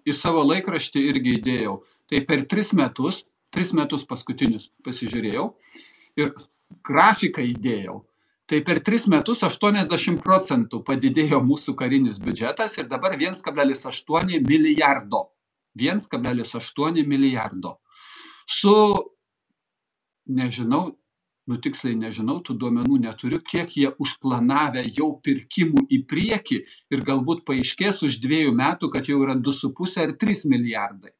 į savo laikraštį irgi įdėjau. Tai per 3 metus paskutinius pasižiūrėjau ir grafiką įdėjau. Tai per 3 metus 80% padidėjo mūsų karinis biudžetas ir dabar 1,8 milijardo. 1,8 milijardo. Su, nežinau, tiksliai nežinau, tų duomenų neturiu, kiek jie užplanavę jau pirkimų į priekį ir galbūt paaiškės už 2 metų, kad jau yra 2,5 ar 3 milijardai.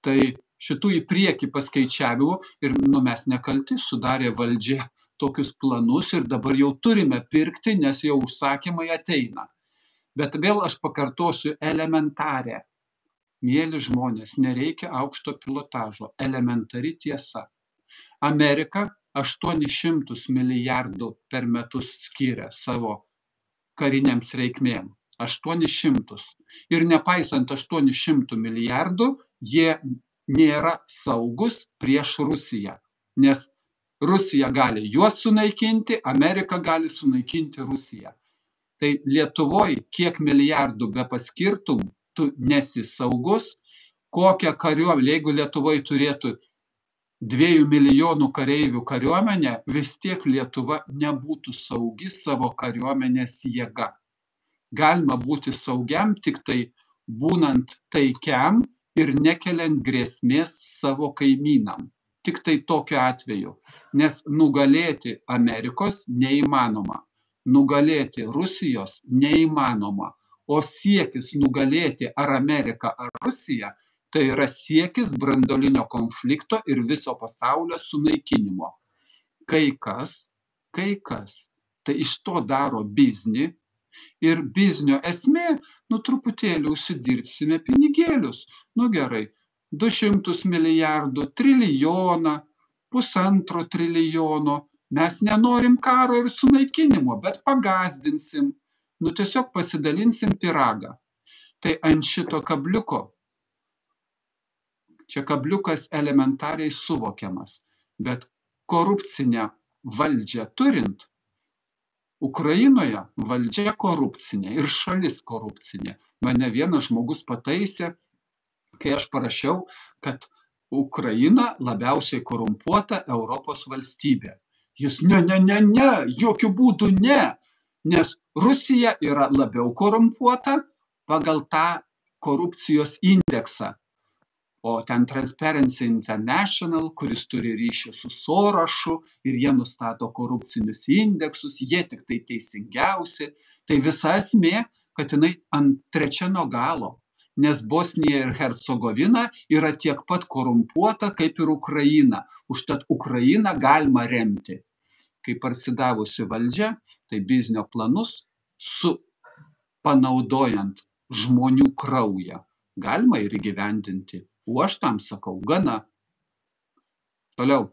Tai šitų į priekį paskaičiavimų ir mes nekalti, sudarė valdžia tokius planus ir dabar jau turime pirkti, nes jau užsakymai ateina. Bet vėl aš pakartosiu elementarę. Mieli žmonės, nereikia aukšto pilotažo, elementari tiesa. Amerika 800 milijardų per metus skiria savo kariniams reikmėm. 800. Ir nepaisant 800 milijardų, jie nėra saugus prieš Rusiją. Nes Rusija gali juos sunaikinti, Amerika gali sunaikinti Rusiją. Tai Lietuvoje kiek milijardų be paskirtum, tu nesi saugus, kokią kariuomenę, jeigu Lietuvoje turėtų 2 milijonų kareivių kariuomenę, vis tiek Lietuva nebūtų saugi savo kariuomenės jėga. Galima būti saugiam tik tai būnant taikiam ir nekeliant grėsmės savo kaimynam. Tik tai tokiu atveju. Nes nugalėti Amerikos neįmanoma. Nugalėti Rusijos neįmanoma. O siekis nugalėti ar Ameriką, ar Rusiją, tai yra siekis branduolinio konflikto ir viso pasaulio sunaikinimo. Kai kas, tai iš to daro biznį ir biznio esmė, truputėlį užsidirbsime pinigėlius. Gerai, 200 milijardų, trilijoną, 1,5 trilijono. Mes nenorim karo ir sunaikinimo, bet pagazdinsim. Tiesiog pasidalinsim pyragą. Tai ant šito kabliuko, čia kabliukas elementariai suvokiamas, bet korupcinę valdžią turint, Ukrainoje valdžia korupcinė ir šalis korupcinė. Mane vienas žmogus pataisė, kai aš parašiau, kad Ukraina labiausiai korumpuota Europos valstybė. Jis ne, jokių būdų ne, nes Rusija yra labiau korumpuota pagal tą korupcijos indeksą. O ten Transparency International, kuris turi ryšį su Sorošu ir jie nustato korupcinius indeksus, jie tik tai teisingiausi. Tai visa esmė, kad jinai ant trečia nuo galo, nes Bosnija ir Hercegovina yra tiek pat korumpuota kaip ir Ukraina. Užtat Ukrainą galima remti. Kai parsidavusi valdžia, tai biznio planus panaudojant žmonių kraują galima ir įgyvendinti. O aš tam sakau, gana. Toliau.